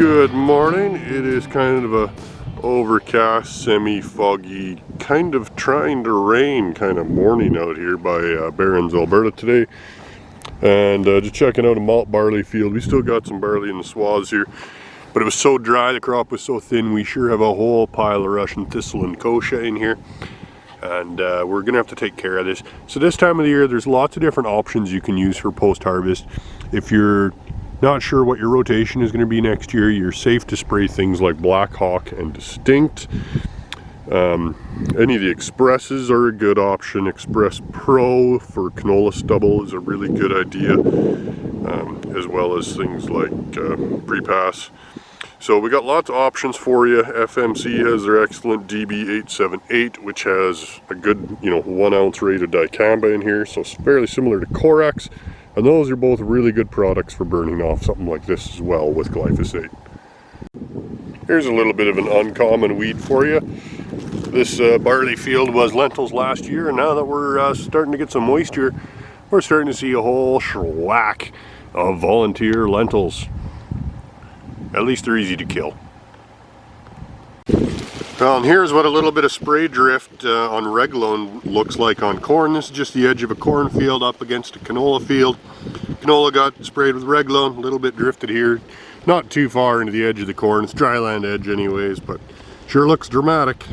Good morning. It is kind of a overcast, semi-foggy, kind of trying to rain kind of morning out here by Barron's, Alberta today. And just checking out a malt barley field. We still got some barley in the swaths here, but it was so dry, the crop was so thin, we sure have a whole pile of Russian thistle and kochia in here. And we're gonna have to take care of this. So this time of the year, there's lots of different options you can use for post-harvest. If you're not sure what your rotation is going to be next year, you're safe to spray things like Black Hawk and Distinct. Any of the Expresses are a good option. Express Pro for canola stubble is a really good idea, as well as things like Pre-Pass. So we got lots of options for you. FMC has their excellent DB878, which has a good 1 ounce rate of dicamba in here, so it's fairly similar to Corax. And those are both really good products for burning off something like this as well with glyphosate. Here's a little bit of an uncommon weed for you. This barley field was lentils last year, and now that we're starting to get some moisture, we're starting to see a whole shellac of volunteer lentils. At least they're easy to kill. Well, and here's what a little bit of spray drift on Reglone looks like on corn. This is just the edge of a cornfield up against a canola field. Canola got sprayed with Reglone, a little bit drifted here. Not too far into the edge of the corn. It's dryland edge anyways, but sure looks dramatic.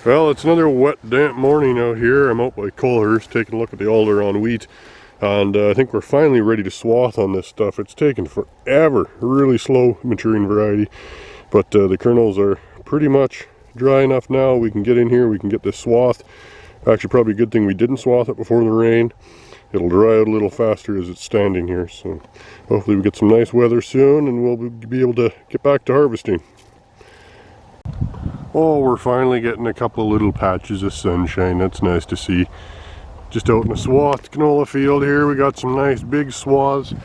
Well, it's another wet, damp morning out here. I'm out by Colehurst taking a look at the alder on wheat. And I think we're finally ready to swath on this stuff. It's taken forever. Really slow maturing variety. But the kernels are pretty much dry enough now. We can get in here, we can get this swath. Actually, probably a good thing we didn't swath it before the rain. It'll dry out a little faster as it's standing here. So hopefully we get some nice weather soon and we'll be able to get back to harvesting. Oh, we're finally getting a couple of little patches of sunshine. That's nice to see. Just out in a swathed canola field here, we got some nice big swaths.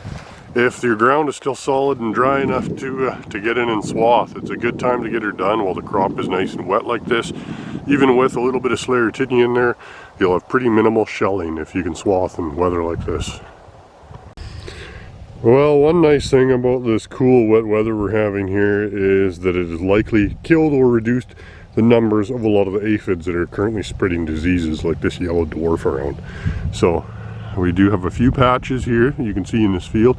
If your ground is still solid and dry enough to get in and swath, it's a good time to get her done while the crop is nice and wet like this. Even with a little bit of Sclerotinia in there, you'll have pretty minimal shelling if you can swath in weather like this. Well, one nice thing about this cool wet weather we're having here is that it has likely killed or reduced the numbers of a lot of the aphids that are currently spreading diseases like this yellow dwarf around. So we do have a few patches here you can see in this field.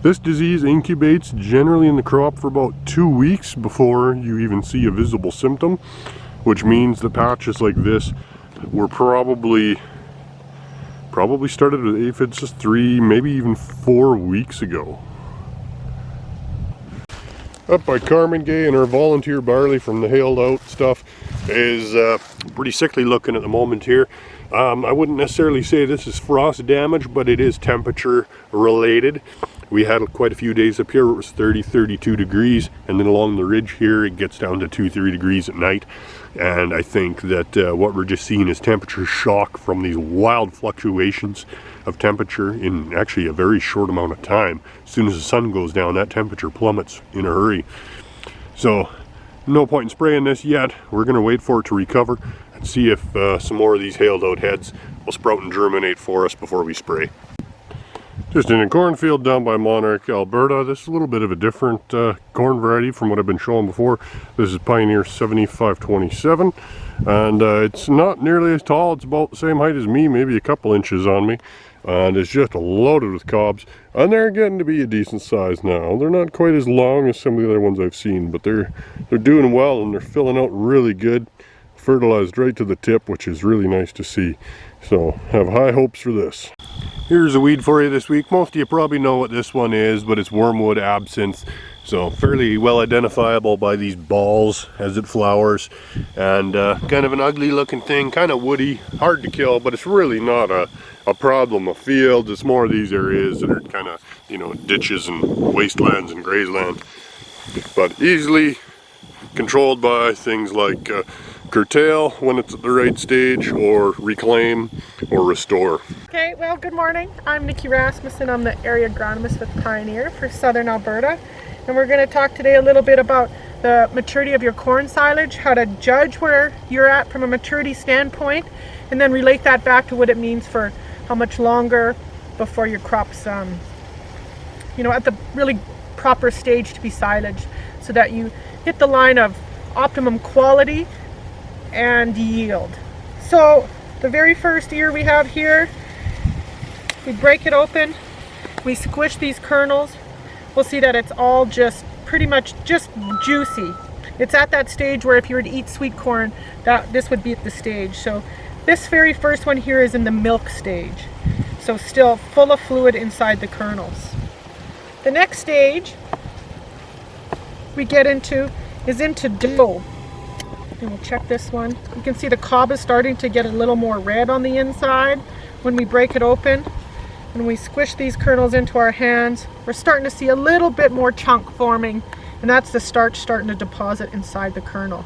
This disease incubates generally in the crop for about 2 weeks before you even see a visible symptom, which means the patches like this were probably started with aphids just 3, maybe even 4 weeks ago. Up by Carmen Gay, and our volunteer barley from the hailed out stuff is pretty sickly looking at the moment here. I wouldn't necessarily say this is frost damage, but it is temperature related. We had quite a few days up here where it was 30-32 degrees, and then along the ridge here it gets down to 2-3 degrees at night. And I think that what we're just seeing is temperature shock from these wild fluctuations of temperature in actually a very short amount of time. As soon as the sun goes down, that temperature plummets in a hurry. So no point in spraying this yet. We're going to wait for it to recover and see if some more of these hailed out heads will sprout and germinate for us before we spray. Just in a cornfield down by Monarch, Alberta. This is a little bit of a different corn variety from what I've been showing before. This is Pioneer 7527, and it's not nearly as tall. It's about the same height as me, maybe a couple inches on me, and it's just loaded with cobs, and they're getting to be a decent size now. They're not quite as long as some of the other ones I've seen, but they're doing well, and they're filling out really good. Fertilized right to the tip, which is really nice to see. So have high hopes for this. Here's a weed for you this week. Most of you probably know what this one is, but it's wormwood absinthe. So fairly well identifiable by these balls as it flowers. And kind of an ugly looking thing, kind of woody, hard to kill, but it's really not a problem of fields. It's more of these areas that are kind of, ditches and wastelands and grazeland. But easily controlled by things like curtail when it's at the right stage, or reclaim or restore. Okay, well, good morning. I'm Nicci Rasmussen. I'm the area agronomist with Pioneer for Southern Alberta, and we're going to talk today a little bit about the maturity of your corn silage, how to judge where you're at from a maturity standpoint, and then relate that back to what it means for how much longer before your crops, at the really proper stage to be silaged so that you hit the line of optimum quality and yield. So the very first ear we have here, we break it open, we squish these kernels. We'll see that it's all just pretty much just juicy. It's at that stage where if you were to eat sweet corn, this would be at the stage. So this very first one here is in the milk stage. So still full of fluid inside the kernels. The next stage we get into is into dough. And we'll check this one. You can see the cob is starting to get a little more red on the inside when we break it open. When we squish these kernels into our hands, we're starting to see a little bit more chunk forming, and that's the starch starting to deposit inside the kernel.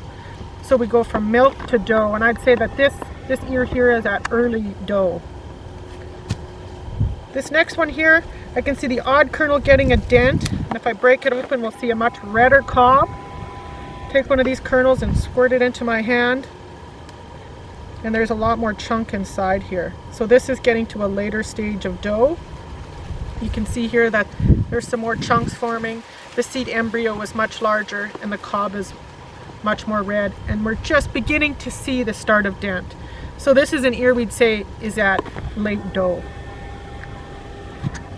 So we go from milk to dough, and I'd say that this ear here is at early dough. This next one here, I can see the odd kernel getting a dent, and if I break it open, we'll see a much redder cob. Take one of these kernels and squirt it into my hand, and there's a lot more chunk inside here. So this is getting to a later stage of dough. You can see here that there's some more chunks forming. The seed embryo was much larger and the cob is much more red, and we're just beginning to see the start of dent. So this is an ear we'd say is at late dough.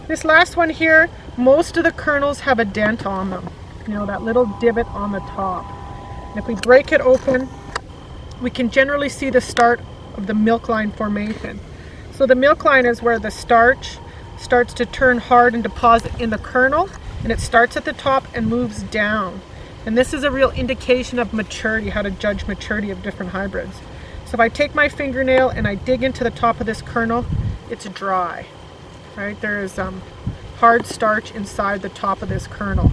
This last one here, most of the kernels have a dent on them. You know, that little divot on the top. And if we break it open, we can generally see the start of the milk line formation. So the milk line is where the starch starts to turn hard and deposit in the kernel, and it starts at the top and moves down. And this is a real indication of maturity, how to judge maturity of different hybrids. So if I take my fingernail and I dig into the top of this kernel, it's dry, right? There is hard starch inside the top of this kernel.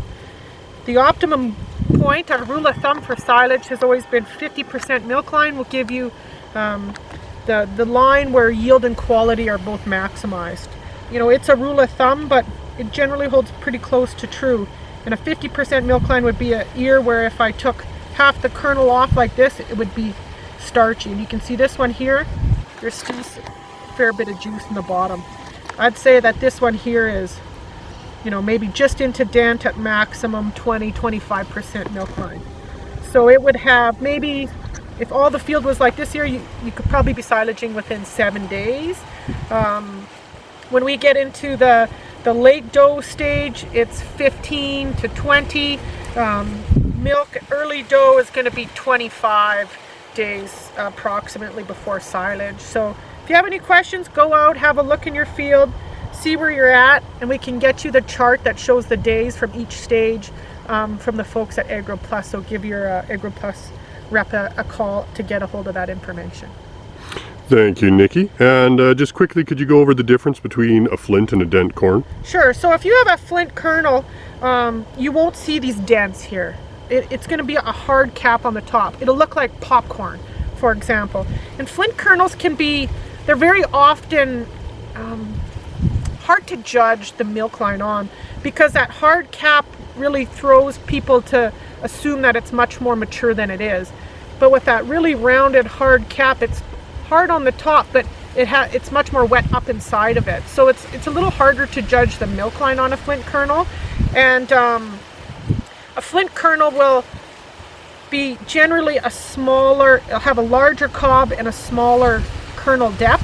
The optimum point, our rule of thumb for silage has always been 50% milk line will give you the line where yield and quality are both maximized. You know, it's a rule of thumb, but it generally holds pretty close to true. And a 50% milk line would be an ear where if I took half the kernel off like this, it would be starchy. And you can see this one here, there's still a fair bit of juice in the bottom. I'd say that this one here is, you know, maybe just into dent at maximum 20-25% milk line. So it would have maybe, if all the field was like this here, you could probably be silaging within 7 days. When we get into the late dough stage, it's 15 to 20. Milk, early dough is going to be 25 days approximately before silage. So if you have any questions, go out, have a look in your field, see where you're at, and we can get you the chart that shows the days from each stage from the folks at AgroPlus. So give your AgroPlus rep a call to get a hold of that information. Thank you, Nicci. And just quickly, could you go over the difference between a flint and a dent corn? Sure. So if you have a flint kernel, you won't see these dents here. It's going to be a hard cap on the top. It'll look like popcorn, for example. And flint kernels can be, they're very often hard to judge the milk line on, because that hard cap really throws people to assume that it's much more mature than it is. But with that really rounded hard cap, it's hard on the top, but it's much more wet up inside of it. So it's a little harder to judge the milk line on a flint kernel. And a flint kernel will be generally a smaller, it'll have a larger cob and a smaller kernel depth.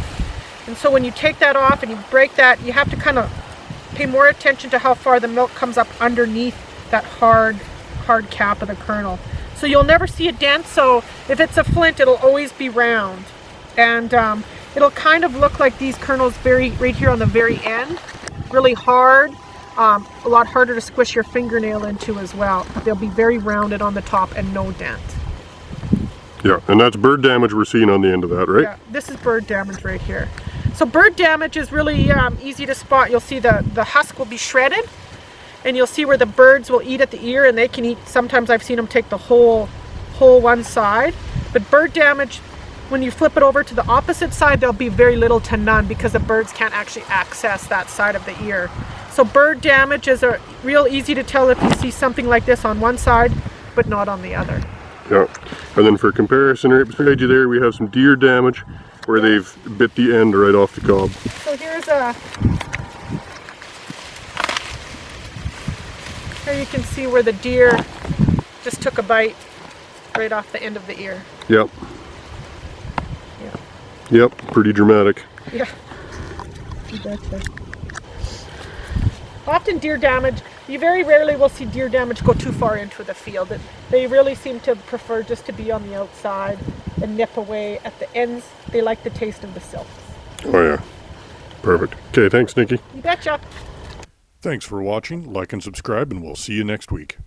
And so when you take that off and you break that, you have to kind of pay more attention to how far the milk comes up underneath that hard cap of the kernel. So you'll never see a dent. So if it's a flint, it'll always be round. And it'll kind of look like these kernels right here on the very end, really hard, a lot harder to squish your fingernail into as well. But they'll be very rounded on the top and no dent. Yeah, and that's bird damage we're seeing on the end of that, right? Yeah, this is bird damage right here. So bird damage is really easy to spot. You'll see the husk will be shredded, and you'll see where the birds will eat at the ear, and they can eat, sometimes I've seen them take the whole one side. But bird damage, when you flip it over to the opposite side, there'll be very little to none because the birds can't actually access that side of the ear. So bird damage is real easy to tell if you see something like this on one side, but not on the other. Yeah, and then for comparison, right beside you there, we have some deer damage where they've bit the end right off the cob. Here you can see where the deer just took a bite right off the end of the ear. Yep. Yeah. Yep, pretty dramatic. Yeah. You betcha. Often deer damage, you very rarely will see deer damage go too far into the field. They really seem to prefer just to be on the outside and nip away at the ends. They like the taste of the silks. Oh yeah. Perfect. Okay, thanks, Nicci. You betcha. Thanks for watching. Like and subscribe, and we'll see you next week.